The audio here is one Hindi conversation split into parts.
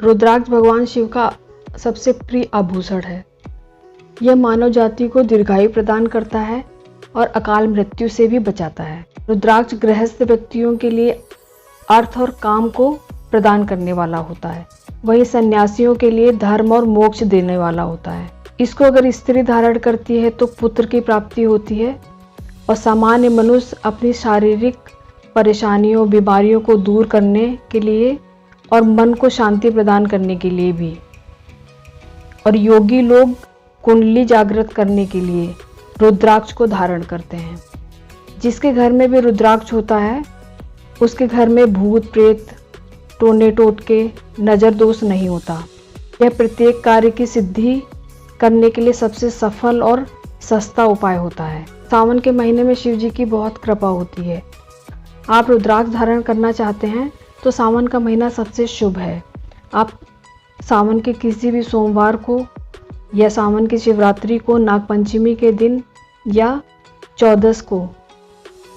रुद्राक्ष भगवान शिव का सबसे प्रिय आभूषण है। यह मानव जाति को दीर्घायु प्रदान करता है और अकाल मृत्यु से भी बचाता है। रुद्राक्ष गृहस्थ व्यक्तियों के लिए अर्थ और काम को प्रदान करने वाला होता है, वहीं सन्यासियों के लिए धर्म और मोक्ष देने वाला होता है। इसको अगर स्त्री धारण करती है तो पुत्र की प्राप्ति होती है और सामान्य मनुष्य अपनी शारीरिक परेशानियों, बीमारियों को दूर करने के लिए और मन को शांति प्रदान करने के लिए भी, और योगी लोग कुंडली जागृत करने के लिए रुद्राक्ष को धारण करते हैं। जिसके घर में भी रुद्राक्ष होता है उसके घर में भूत प्रेत, टोने टोटके, नज़र दोष नहीं होता। यह प्रत्येक कार्य की सिद्धि करने के लिए सबसे सफल और सस्ता उपाय होता है। सावन के महीने में शिव जी की बहुत कृपा होती है। आप रुद्राक्ष धारण करना चाहते हैं तो सावन का महीना सबसे शुभ है। आप सावन के किसी भी सोमवार को या सावन की शिवरात्रि को, नागपंचमी के दिन या 14 को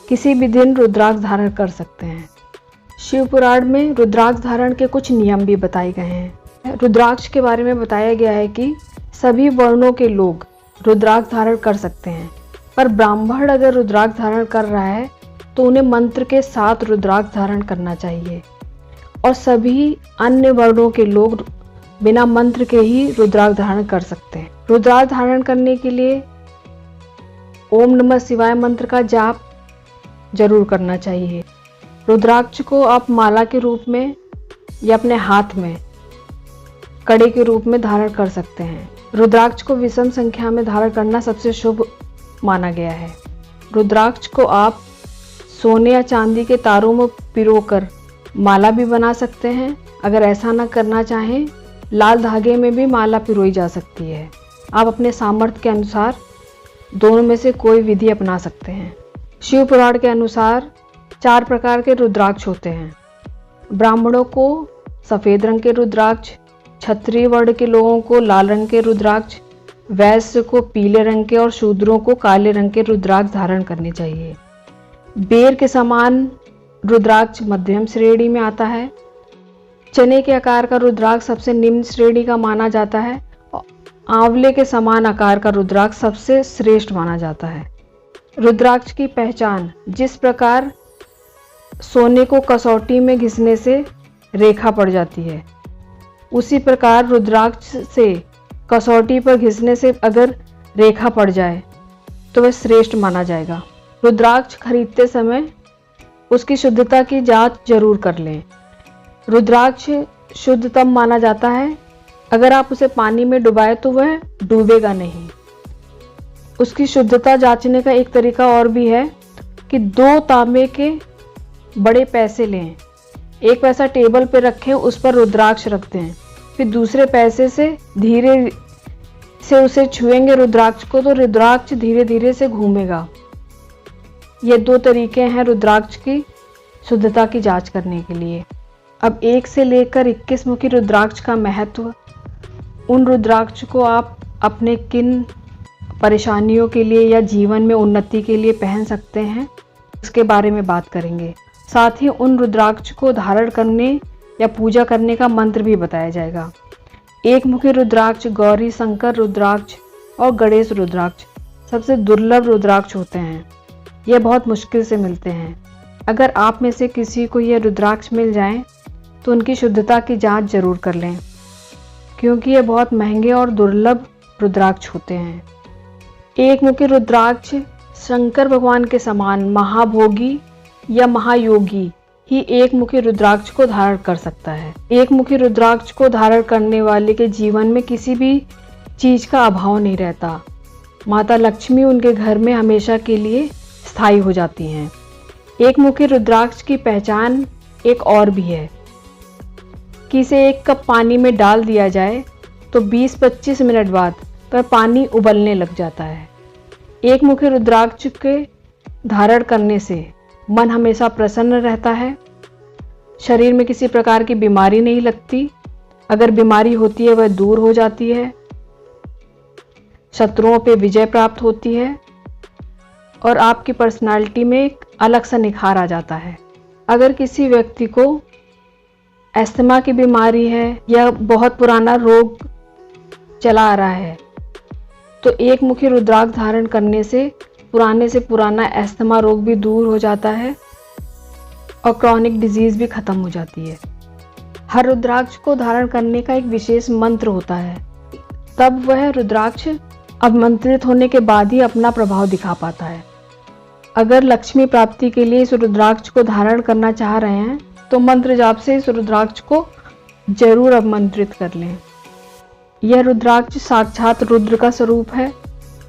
किसी भी दिन रुद्राक्ष धारण कर सकते हैं। शिव पुराण में रुद्राक्ष धारण के कुछ नियम भी बताए गए हैं। रुद्राक्ष के बारे में बताया गया है कि सभी वर्णों के लोग रुद्राक्ष धारण कर सकते हैं, पर ब्राह्मण अगर रुद्राक्ष धारण कर रहा है तो उन्हें मंत्र के साथ रुद्राक्ष धारण करना चाहिए और सभी अन्य वर्णों के लोग बिना मंत्र के ही रुद्राक्ष धारण कर सकते हैं। रुद्राक्ष धारण करने के लिए ओम नमः शिवाय मंत्र का जाप जरूर करना चाहिए। रुद्राक्ष को आप माला के रूप में या अपने हाथ में कड़े के रूप में धारण कर सकते हैं। रुद्राक्ष को विषम संख्या में धारण करना सबसे शुभ माना गया है। रुद्राक्ष को आप सोने या चांदी के तारों में पिरोकर माला भी बना सकते हैं। अगर ऐसा न करना चाहें, लाल धागे में भी माला पिरोई जा सकती है। आप अपने सामर्थ्य के अनुसार दोनों में से कोई विधि अपना सकते हैं। शिव पुराण के अनुसार 4 प्रकार के रुद्राक्ष होते हैं। ब्राह्मणों को सफ़ेद रंग के रुद्राक्ष, क्षत्रिय वर्ण के लोगों को लाल रंग के रुद्राक्ष, वैश्य को पीले रंग के और शूद्रों को काले रंग के रुद्राक्ष धारण करने चाहिए। बेर के समान रुद्राक्ष मध्यम श्रेणी में आता है। चने के आकार का रुद्राक्ष सबसे निम्न श्रेणी का माना जाता है और आंवले के समान आकार का रुद्राक्ष सबसे श्रेष्ठ माना जाता है। रुद्राक्ष की पहचान, जिस प्रकार सोने को कसौटी में घिसने से रेखा पड़ जाती है, उसी प्रकार रुद्राक्ष से कसौटी पर घिसने से अगर रेखा पड़ जाए तो वह श्रेष्ठ माना जाएगा। रुद्राक्ष खरीदते समय उसकी शुद्धता की जांच जरूर कर लें। रुद्राक्ष शुद्ध तब माना जाता है अगर आप उसे पानी में डुबाएं तो वह डूबेगा नहीं। उसकी शुद्धता जांचने का एक तरीका और भी है कि 2 तांबे के बड़े पैसे लें, एक पैसा टेबल पर रखें, उस पर रुद्राक्ष रख दें, फिर दूसरे पैसे से धीरे से उसे छुएंगे रुद्राक्ष को, तो रुद्राक्ष धीरे धीरे से घूमेगा। ये 2 तरीके हैं रुद्राक्ष की शुद्धता की जांच करने के लिए। अब 1 से लेकर 21 मुखी रुद्राक्ष का महत्व, उन रुद्राक्ष को आप अपने किन परेशानियों के लिए या जीवन में उन्नति के लिए पहन सकते हैं, उसके बारे में बात करेंगे। साथ ही उन रुद्राक्ष को धारण करने या पूजा करने का मंत्र भी बताया जाएगा। 1 मुखी रुद्राक्ष, गौरी शंकर रुद्राक्ष और गणेश रुद्राक्ष सबसे दुर्लभ रुद्राक्ष होते हैं। ये बहुत मुश्किल से मिलते हैं। अगर आप में से किसी को ये रुद्राक्ष मिल जाएं तो उनकी शुद्धता की जांच जरूर कर लें, क्योंकि ये बहुत महंगे और दुर्लभ रुद्राक्ष होते हैं। 1 मुखी रुद्राक्ष शंकर भगवान के समान महाभोगी या महायोगी ही 1 मुखी रुद्राक्ष को धारण कर सकता है। 1 मुखी रुद्राक्ष को धारण करने वाले के जीवन में किसी भी चीज का अभाव नहीं रहता। माता लक्ष्मी उनके घर में हमेशा के लिए स्थायी हो जाती हैं। 1 मुखी रुद्राक्ष की पहचान एक और भी है कि इसे 1 कप पानी में डाल दिया जाए तो 20-25 मिनट बाद वह पानी उबलने लग जाता है। 1 मुखी रुद्राक्ष के धारण करने से मन हमेशा प्रसन्न रहता है, शरीर में किसी प्रकार की बीमारी नहीं लगती, अगर बीमारी होती है वह दूर हो जाती है, शत्रुओं पे विजय प्राप्त होती है और आपकी पर्सनालिटी में एक अलग सा निखार आ जाता है। अगर किसी व्यक्ति को अस्थमा की बीमारी है, यह बहुत पुराना रोग चला आ रहा है, तो एक मुखी रुद्राक्ष धारण करने से पुराना अस्थमा रोग भी दूर हो जाता है और क्रॉनिक डिजीज भी खत्म हो जाती है। हर रुद्राक्ष को धारण करने का एक विशेष मंत्र होता है, तब वह रुद्राक्ष अवमंत्रित होने के बाद ही अपना प्रभाव दिखा पाता है। अगर लक्ष्मी प्राप्ति के लिए इस रुद्राक्ष को धारण करना चाह रहे हैं तो मंत्र जाप से इस रुद्राक्ष को जरूर अवमंत्रित कर लें। यह रुद्राक्ष साक्षात रुद्र का स्वरूप है।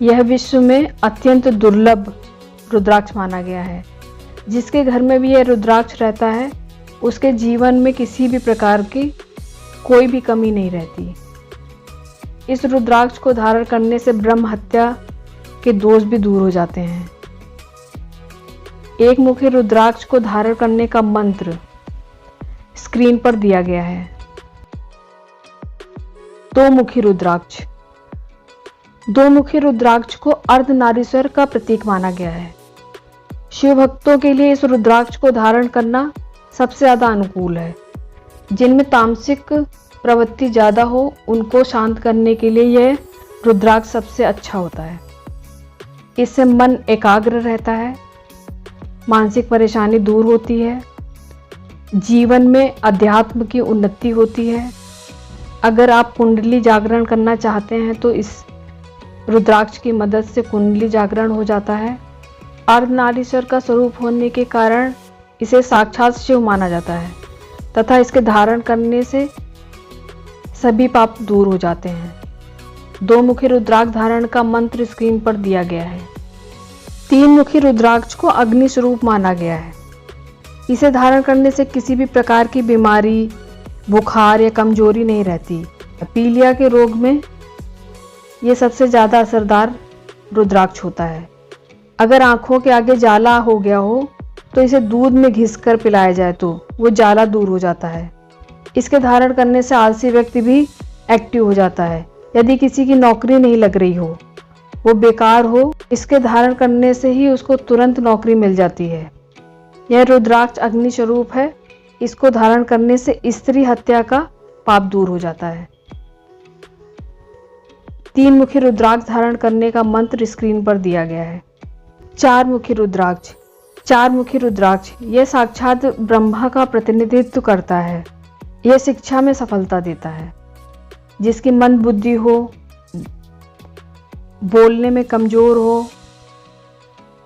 यह विश्व में अत्यंत दुर्लभ रुद्राक्ष माना गया है। जिसके घर में भी यह रुद्राक्ष रहता है उसके जीवन में किसी भी प्रकार की कोई भी कमी नहीं रहती। इस रुद्राक्ष को धारण करने से ब्रह्म हत्या के दोष भी दूर हो जाते हैं। एक मुखी रुद्राक्ष को धारण करने का मंत्र स्क्रीन पर दिया गया है। दो मुखी रुद्राक्ष। दो मुखी रुद्राक्ष को अर्धनारीश्वर का प्रतीक माना गया है। शिव भक्तों के लिए इस रुद्राक्ष को धारण करना सबसे ज्यादा अनुकूल है। जिनमें तामसिक प्रवृत्ति ज्यादा हो उनको शांत करने के लिए यह रुद्राक्ष सबसे अच्छा होता है। इससे मन एकाग्र रहता है, मानसिक परेशानी दूर होती है, जीवन में अध्यात्म की उन्नति होती है। अगर आप कुंडली जागरण करना चाहते हैं तो इस रुद्राक्ष की मदद से कुंडली जागरण हो जाता है। अर्धनारीश्वर का स्वरूप होने के कारण इसे साक्षात शिव माना जाता है तथा इसके धारण करने से सभी पाप दूर हो जाते हैं। दो मुखी रुद्राक्ष धारण का मंत्र स्क्रीन पर दिया गया है। तीन मुखी रुद्राक्ष को अग्नि स्वरूप माना गया है। इसे धारण करने से किसी भी प्रकार की बीमारी, बुखार या कमजोरी नहीं रहती। पीलिया के रोग में ये सबसे ज़्यादा असरदार रुद्राक्ष होता है। अगर आंखों के आगे जाला हो गया हो तो इसे दूध में घिसकर पिलाया जाए तो वो जाला दूर हो जाता है। इसके धारण करने से आलसी व्यक्ति भी एक्टिव हो जाता है। यदि किसी की नौकरी नहीं लग रही हो, वो बेकार हो, इसके धारण करने से ही उसको तुरंत नौकरी मिल जाती है। यह रुद्राक्ष अग्नि स्वरूप है। इसको धारण करने से स्त्री हत्या का पाप दूर हो जाता है। तीन मुखी रुद्राक्ष धारण करने का मंत्र स्क्रीन पर दिया गया है। चार मुखी रुद्राक्ष। चार मुखी रुद्राक्ष यह साक्षात ब्रह्मा का प्रतिनिधित्व करता है। यह शिक्षा में सफलता देता है। जिसकी मंद बुद्धि हो, बोलने में कमजोर हो,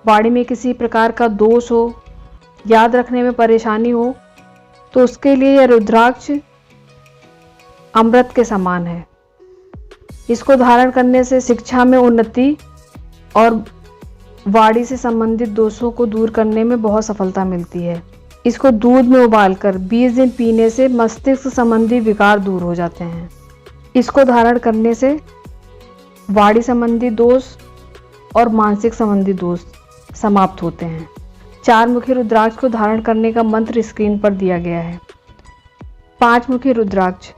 वाणी में किसी प्रकार का दोष हो, याद रखने में परेशानी हो, तो उसके लिए यह रुद्राक्ष अमृत के समान है। इसको धारण करने से शिक्षा में उन्नति और वाणी से संबंधित दोषों को दूर करने में बहुत सफलता मिलती है। इसको दूध में उबालकर 20 दिन पीने से मस्तिष्क संबंधी विकार दूर हो जाते हैं। इसको धारण करने से वाणी संबंधी दोष और मानसिक संबंधी दोष समाप्त होते हैं। चार मुखी रुद्राक्ष को धारण करने का मंत्र स्क्रीन पर दिया गया है। पांच मुखी रुद्राक्ष।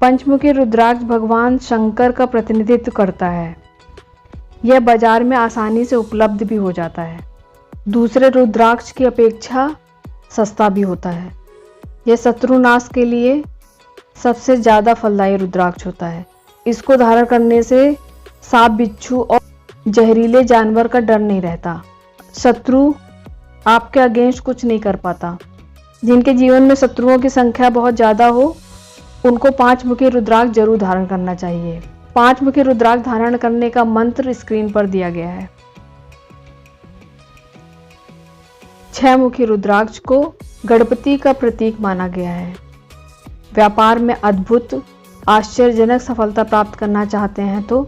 पंचमुखी रुद्राक्ष भगवान शंकर का प्रतिनिधित्व करता है। यह बाजार में आसानी से उपलब्ध भी हो जाता है। दूसरे रुद्राक्ष की अपेक्षा सस्ता भी होता है। यह शत्रुनाश के लिए सबसे ज़्यादा फलदायी रुद्राक्ष होता है। इसको धारण करने से सांप, बिच्छू और जहरीले जानवर का डर नहीं रहता। शत्रु आपके अगेंस्ट कुछ नहीं कर पाता। जिनके जीवन में शत्रुओं की संख्या बहुत ज़्यादा हो उनको पांच मुखी रुद्राक्ष जरूर धारण करना चाहिए। पांच मुखी रुद्राक्ष धारण करने का मंत्र स्क्रीन पर दिया गया है। छह मुखी रुद्राक्ष को गणपति का प्रतीक माना गया है। व्यापार में अद्भुत आश्चर्यजनक सफलता प्राप्त करना चाहते हैं तो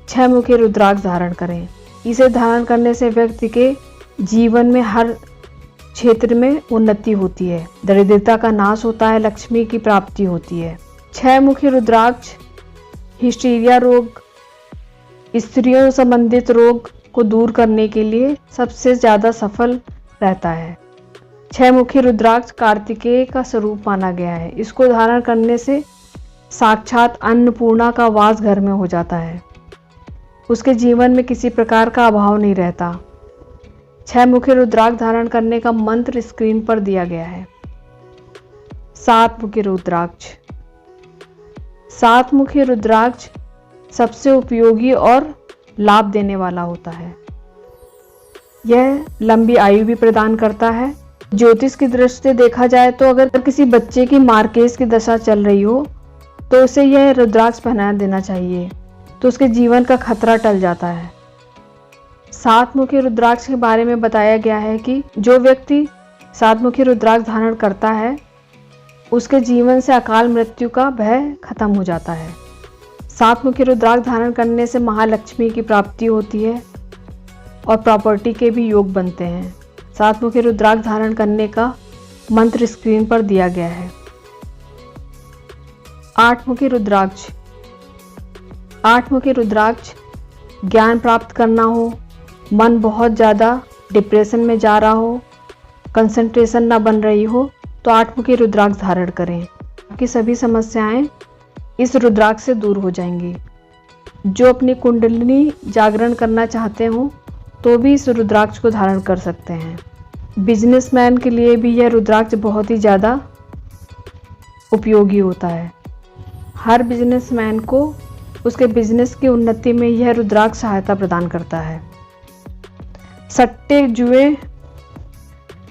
छह मुखी रुद्राक्ष धारण करें। इसे धारण करने से व्यक्ति के जीवन में हर क्षेत्र में उन्नति होती है, दरिद्रता का नाश होता है, लक्ष्मी की प्राप्ति होती है। छह मुखी रुद्राक्ष हिस्टीरिया रोग, स्त्रियों संबंधित रोग को दूर करने के लिए सबसे ज़्यादा सफल रहता है। छह मुखी रुद्राक्ष कार्तिकेय का स्वरूप माना गया है। इसको धारण करने से साक्षात अन्नपूर्णा का वास घर में हो जाता है। उसके जीवन में किसी प्रकार का अभाव नहीं रहता। छह मुखी रुद्राक्ष धारण करने का मंत्र स्क्रीन पर दिया गया है। सात मुखी रुद्राक्ष। सात मुखी रुद्राक्ष सबसे उपयोगी और लाभ देने वाला होता है। यह लंबी आयु भी प्रदान करता है। ज्योतिष की दृष्टि से देखा जाए तो अगर किसी बच्चे की मार्केस की दशा चल रही हो तो उसे यह रुद्राक्ष पहना देना चाहिए, तो उसके जीवन का खतरा टल जाता है। सात मुखी रुद्राक्ष के बारे में बताया गया है कि जो व्यक्ति सात मुखी रुद्राक्ष धारण करता है उसके जीवन से अकाल मृत्यु का भय खत्म हो जाता है। सात मुखी रुद्राक्ष धारण करने से महालक्ष्मी की प्राप्ति होती है और प्रॉपर्टी के भी योग बनते हैं। सात मुखी रुद्राक्ष धारण करने का मंत्र स्क्रीन पर दिया गया है। आठ मुखी रुद्राक्ष। आठ मुखी रुद्राक्ष ज्ञान प्राप्त करना हो, मन बहुत ज़्यादा डिप्रेशन में जा रहा हो, कंसंट्रेशन ना बन रही हो तो आठ मुखी रुद्राक्ष धारण करें। आपकी सभी समस्याएं इस रुद्राक्ष से दूर हो जाएंगी। जो अपनी कुंडलिनी जागरण करना चाहते हो तो भी इस रुद्राक्ष को धारण कर सकते हैं। बिजनेसमैन के लिए भी यह रुद्राक्ष बहुत ही ज़्यादा उपयोगी होता है। हर बिजनेसमैन को उसके बिजनेस की उन्नति में यह रुद्राक्ष सहायता प्रदान करता है। सट्टे जुए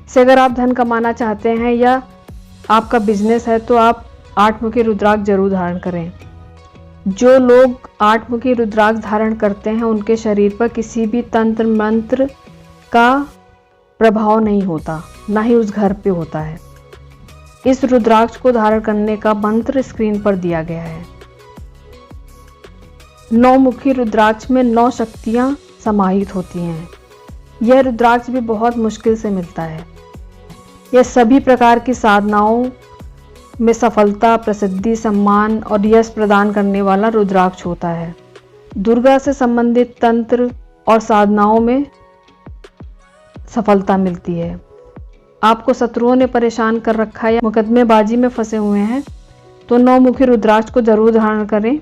से अगर आप धन कमाना चाहते हैं या आपका बिजनेस है तो आप आठ मुखी रुद्राक्ष जरूर धारण करें। जो लोग आठ मुखी रुद्राक्ष धारण करते हैं उनके शरीर पर किसी भी तंत्र मंत्र का प्रभाव नहीं होता, ना ही उस घर पे होता है। इस रुद्राक्ष को धारण करने का मंत्र स्क्रीन पर दिया गया है। नौ मुखी रुद्राक्ष में 9 शक्तियां समाहित होती हैं। यह रुद्राक्ष भी बहुत मुश्किल से मिलता है। यह सभी प्रकार की साधनाओं में सफलता, प्रसिद्धि, सम्मान और यश प्रदान करने वाला रुद्राक्ष होता है। दुर्गा से संबंधित तंत्र और साधनाओं में सफलता मिलती है। आपको शत्रुओं ने परेशान कर रखा है या मुकदमेबाजी में फंसे हुए हैं तो 9 मुखी रुद्राक्ष को जरूर धारण करें।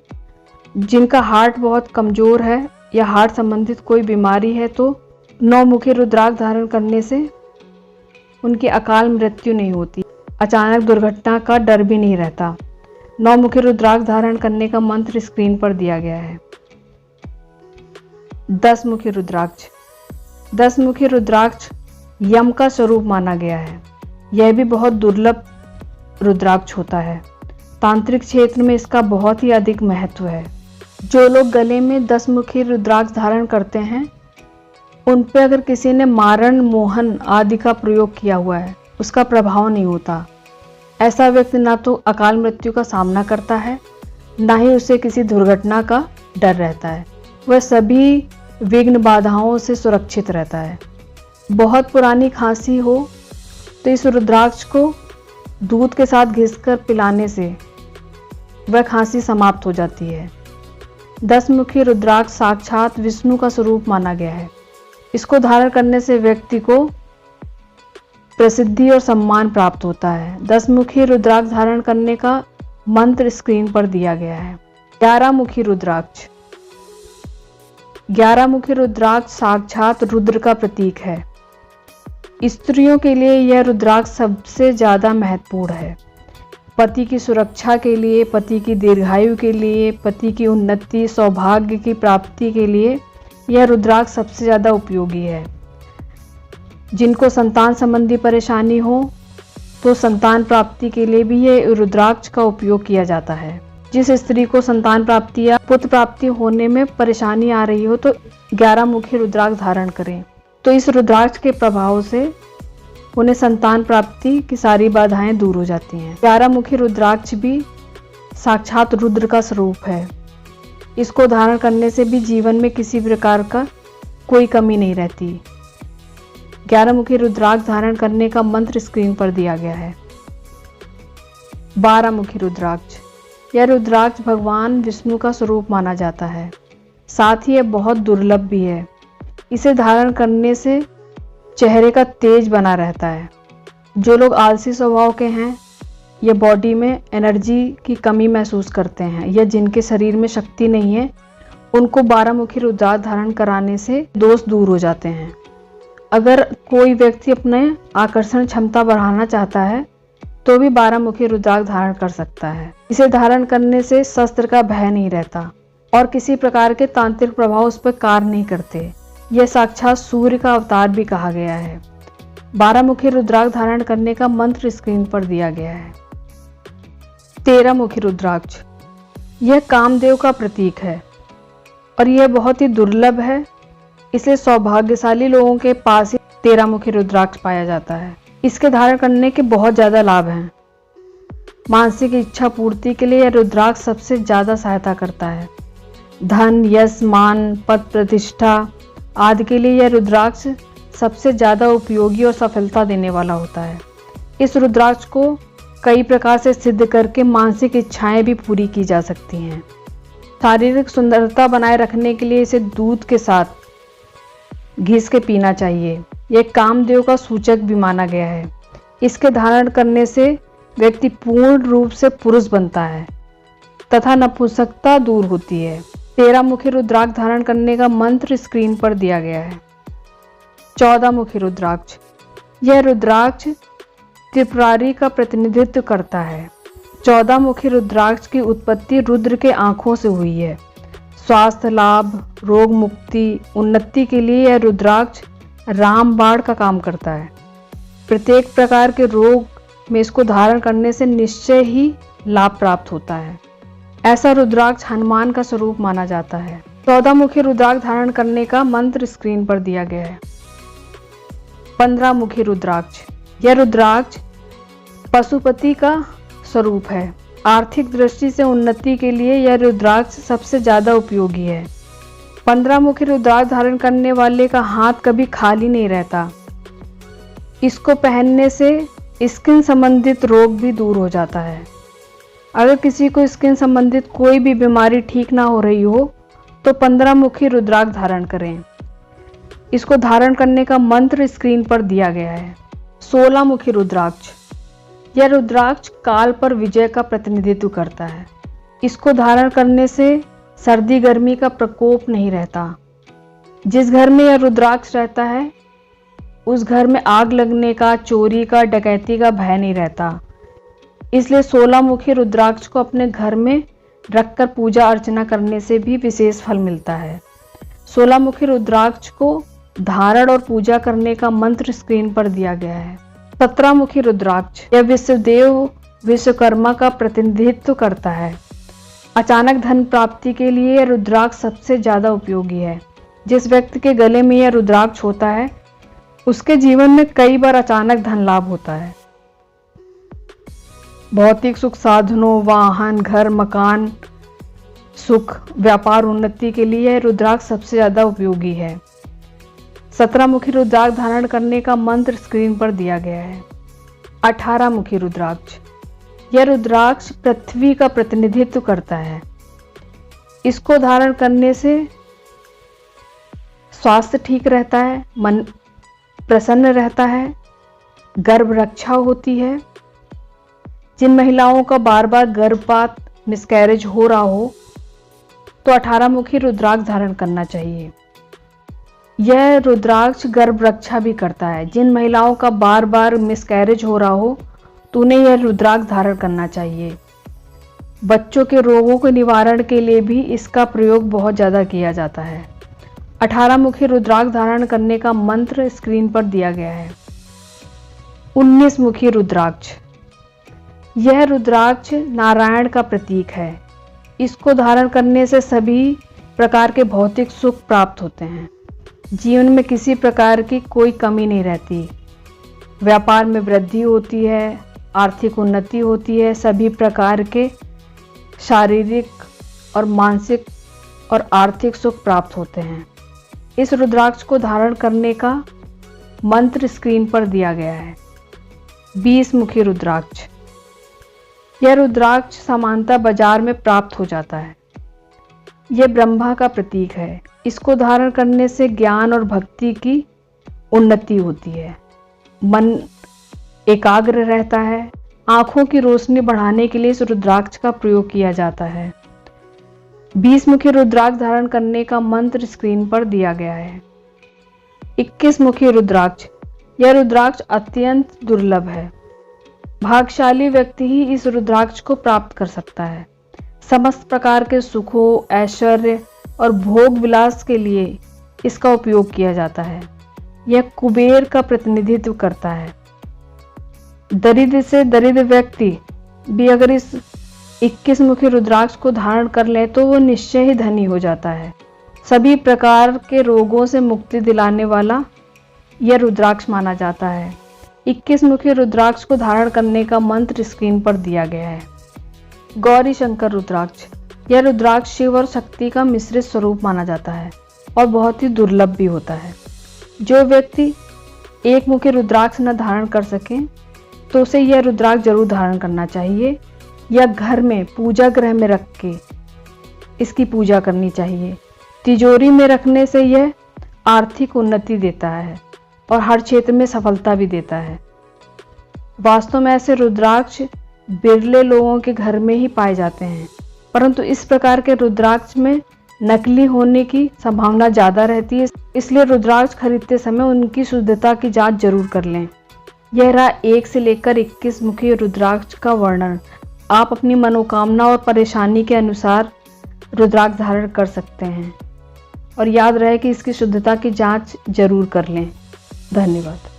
जिनका हार्ट बहुत कमज़ोर है या हार्ट संबंधित कोई बीमारी है तो 9 मुखी रुद्राक्ष धारण करने से उनकी अकाल मृत्यु नहीं होती, अचानक दुर्घटना का डर भी नहीं रहता। 9 मुखी रुद्राक्ष धारण करने का मंत्र स्क्रीन पर दिया गया है। 10 मुखी रुद्राक्ष। 10 मुखी रुद्राक्ष यम का स्वरूप माना गया है। यह भी बहुत दुर्लभ रुद्राक्ष होता है। तांत्रिक क्षेत्र में इसका बहुत ही अधिक महत्व है। जो लोग गले में 10 मुखी रुद्राक्ष धारण करते हैं उन पे अगर किसी ने मारण, मोहन आदि का प्रयोग किया हुआ है उसका प्रभाव नहीं होता। ऐसा व्यक्ति ना तो अकाल मृत्यु का सामना करता है, ना ही उसे किसी दुर्घटना का डर रहता है। वह सभी विघ्न बाधाओं से सुरक्षित रहता है। बहुत पुरानी खांसी हो तो इस रुद्राक्ष को दूध के साथ घिसकर पिलाने से वह खांसी समाप्त हो जाती है। 10 मुखी रुद्राक्ष साक्षात विष्णु का स्वरूप माना गया है। इसको धारण करने से व्यक्ति को प्रसिद्धि और सम्मान प्राप्त होता है। 10 मुखी रुद्राक्ष धारण करने का मंत्र स्क्रीन पर दिया गया है। 11 मुखी रुद्राक्ष। 11 मुखी रुद्राक्ष साक्षात रुद्र का प्रतीक है। स्त्रियों के लिए यह रुद्राक्ष सबसे ज़्यादा महत्वपूर्ण है। पति की सुरक्षा के लिए, पति की दीर्घायु के लिए, पति की उन्नति, सौभाग्य की प्राप्ति के लिए यह रुद्राक्ष सबसे ज़्यादा उपयोगी है। जिनको संतान संबंधी परेशानी हो तो संतान प्राप्ति के लिए भी ये रुद्राक्ष का उपयोग किया जाता है। जिस स्त्री को संतान प्राप्ति या पुत्र प्राप्ति होने में परेशानी आ रही हो तो 11 मुखी रुद्राक्ष धारण करें, तो इस रुद्राक्ष के प्रभाव से उन्हें संतान प्राप्ति की सारी बाधाएं दूर हो जाती हैं। 11 मुखी रुद्राक्ष भी साक्षात रुद्र का स्वरूप है। इसको धारण करने से भी जीवन में किसी प्रकार का कोई कमी नहीं रहती। 11 मुखी रुद्राक्ष धारण करने का मंत्र स्क्रीन पर दिया गया है। 12 मुखी रुद्राक्ष। यह रुद्राक्ष भगवान विष्णु का स्वरूप माना जाता है। साथ ही यह बहुत दुर्लभ भी है। इसे धारण करने से चेहरे का तेज बना रहता है। जो लोग आलसी स्वभाव के हैं या बॉडी में एनर्जी की कमी महसूस करते हैं या जिनके शरीर में शक्ति नहीं है, उनको 12 मुखी रुद्राक्ष धारण कराने से दोष दूर हो जाते हैं। अगर कोई व्यक्ति अपने आकर्षण क्षमता बढ़ाना चाहता है तो भी 12 मुखी रुद्राक्ष धारण कर सकता है। इसे धारण करने से शस्त्र का भय नहीं रहता और किसी प्रकार के तांत्रिक प्रभाव उस पर कार्य नहीं करते। यह साक्षात सूर्य का अवतार भी कहा गया है। 12 मुखी रुद्राक्ष धारण करने का मंत्र स्क्रीन पर दिया गया है। 13 मुखी रुद्राक्ष, यह कामदेव का प्रतीक है और यह बहुत ही दुर्लभ है, इसलिए सौभाग्यशाली लोगों के पास ही 13 मुखी रुद्राक्ष पाया जाता है। इसके धारण करने के बहुत ज़्यादा लाभ हैं। मानसिक इच्छा पूर्ति के लिए यह रुद्राक्ष सबसे ज़्यादा सहायता करता है। धन, यश, मान, पद, प्रतिष्ठा आदि के लिए यह रुद्राक्ष सबसे ज़्यादा उपयोगी और सफलता देने वाला होता है। इस रुद्राक्ष को कई प्रकार से सिद्ध करके मानसिक इच्छाएं भी पूरी की जा सकती हैं। शारीरिक सुंदरता बनाए रखने के लिए इसे दूध के साथ घिस के पीना चाहिए। यह कामदेव का सूचक भी माना गया है। इसके धारण करने से व्यक्ति पूर्ण रूप से पुरुष बनता है तथा नपुंसकता दूर होती है। 13 मुखी रुद्राक्ष धारण करने का मंत्र स्क्रीन पर दिया गया है। 14 मुखी रुद्राक्ष, यह रुद्राक्ष त्रिपुरारी का प्रतिनिधित्व करता है। 14 मुखी रुद्राक्ष की उत्पत्ति रुद्र के आंखों से हुई है। स्वास्थ्य लाभ, रोग मुक्ति, उन्नति के लिए यह रुद्राक्ष रामबाण का काम करता है। प्रत्येक प्रकार के रोग में इसको धारण करने से निश्चय ही लाभ प्राप्त होता है। ऐसा रुद्राक्ष हनुमान का स्वरूप माना जाता है। 14 मुखी रुद्राक्ष धारण करने का मंत्र स्क्रीन पर दिया गया है। 15 मुखी रुद्राक्ष, यह रुद्राक्ष पशुपति का स्वरूप है। आर्थिक दृष्टि से उन्नति के लिए यह रुद्राक्ष सबसे ज़्यादा उपयोगी है। 15 मुखी रुद्राक्ष धारण करने वाले का हाथ कभी खाली नहीं रहता। इसको पहनने से स्किन संबंधित रोग भी दूर हो जाता है। अगर किसी को स्किन संबंधित कोई भी बीमारी ठीक ना हो रही हो तो 15 मुखी रुद्राक्ष धारण करें। इसको धारण करने का मंत्र स्क्रीन पर दिया गया है। 16 मुखी रुद्राक्ष, यह रुद्राक्ष काल पर विजय का प्रतिनिधित्व करता है। इसको धारण करने से सर्दी गर्मी का प्रकोप नहीं रहता। जिस घर में यह रुद्राक्ष रहता है उस घर में आग लगने का, चोरी का, डकैती का भय नहीं रहता। इसलिए 16 मुखी रुद्राक्ष को अपने घर में रखकर पूजा अर्चना करने से भी विशेष फल मिलता है। 16 मुखी रुद्राक्ष को धारण और पूजा करने का मंत्र स्क्रीन पर दिया गया है। 17 मुखी रुद्राक्ष, यह विश्वदेव विश्वकर्मा का प्रतिनिधित्व करता है। अचानक धन प्राप्ति के लिए यह रुद्राक्ष सबसे ज़्यादा उपयोगी है। जिस व्यक्ति के गले में यह रुद्राक्ष होता है उसके जीवन में कई बार अचानक धन लाभ होता है। भौतिक सुख साधनों, वाहन, घर, मकान, सुख, व्यापार उन्नति के लिए यह रुद्राक्ष सबसे ज़्यादा उपयोगी है। 17 मुखी रुद्राक्ष धारण करने का मंत्र स्क्रीन पर दिया गया है। 18 मुखी रुद्राक्ष, यह रुद्राक्ष पृथ्वी का प्रतिनिधित्व करता है। इसको धारण करने से स्वास्थ्य ठीक रहता है, मन प्रसन्न रहता है, गर्भ रक्षा होती है। जिन महिलाओं का बार बार गर्भपात, मिसकैरेज हो रहा हो तो 18 मुखी रुद्राक्ष धारण करना चाहिए। यह रुद्राक्ष गर्भ रक्षा भी करता है। जिन महिलाओं का बार बार मिसकैरेज हो रहा हो तो उन्हें यह रुद्राक्ष धारण करना चाहिए। बच्चों के रोगों के निवारण के लिए भी इसका प्रयोग बहुत ज़्यादा किया जाता है। 18 मुखी रुद्राक्ष धारण करने का मंत्र स्क्रीन पर दिया गया है। 19 मुखी रुद्राक्ष, यह रुद्राक्ष नारायण का प्रतीक है। इसको धारण करने से सभी प्रकार के भौतिक सुख प्राप्त होते हैं। जीवन में किसी प्रकार की कोई कमी नहीं रहती। व्यापार में वृद्धि होती है, आर्थिक उन्नति होती है, सभी प्रकार के शारीरिक और मानसिक और आर्थिक सुख प्राप्त होते हैं। इस रुद्राक्ष को धारण करने का मंत्र स्क्रीन पर दिया गया है। 20 मुखी रुद्राक्ष, यह रुद्राक्ष सामान्यतः बाजार में प्राप्त हो जाता है। यह ब्रह्मा का प्रतीक है। इसको धारण करने से ज्ञान और भक्ति की उन्नति होती है। मन एकाग्र रहता है। आँखों की रोशनी बढ़ाने के लिए इस रुद्राक्ष का प्रयोग किया जाता है। 20 मुखी रुद्राक्ष धारण करने का मंत्र स्क्रीन पर दिया गया है। 21 मुखी रुद्राक्ष, यह रुद्राक्ष अत्यंत दुर्लभ है। भाग्यशाली व्यक्ति ही इस रुद्राक्ष को प्राप्त कर सकता है। समस्त प्रकार के सुखों, ऐश्वर्य और भोग विलास के लिए इसका उपयोग किया जाता है। यह कुबेर का प्रतिनिधित्व करता है। दरिद्र से दरिद्र व्यक्ति भी अगर इस 21 मुखी रुद्राक्ष को धारण कर ले तो वो निश्चय ही धनी हो जाता है। सभी प्रकार के रोगों से मुक्ति दिलाने वाला यह रुद्राक्ष माना जाता है। 21 मुखी रुद्राक्ष को धारण करने का मंत्र स्क्रीन पर दिया गया है। गौरी शंकर रुद्राक्ष। यह रुद्राक्ष शिव और शक्ति का मिश्रित स्वरूप माना जाता है और बहुत ही दुर्लभ भी होता है। जो व्यक्ति एक मुखी रुद्राक्ष न धारण कर सके तो उसे यह रुद्राक्ष जरूर धारण करना चाहिए या घर में पूजा गृह में रख के इसकी पूजा करनी चाहिए। तिजोरी में रखने से यह आर्थिक उन्नति देता है और हर क्षेत्र में सफलता भी देता है। वास्तव में ऐसे रुद्राक्ष बिरले लोगों के घर में ही पाए जाते हैं, परंतु इस प्रकार के रुद्राक्ष में नकली होने की संभावना ज़्यादा रहती है, इसलिए रुद्राक्ष खरीदते समय उनकी शुद्धता की जांच जरूर कर लें। यह रहा 1 से लेकर 21 मुखी रुद्राक्ष का वर्णन। आप अपनी मनोकामना और परेशानी के अनुसार रुद्राक्ष धारण कर सकते हैं और याद रहे कि इसकी शुद्धता की जांच जरूर कर लें। धन्यवाद।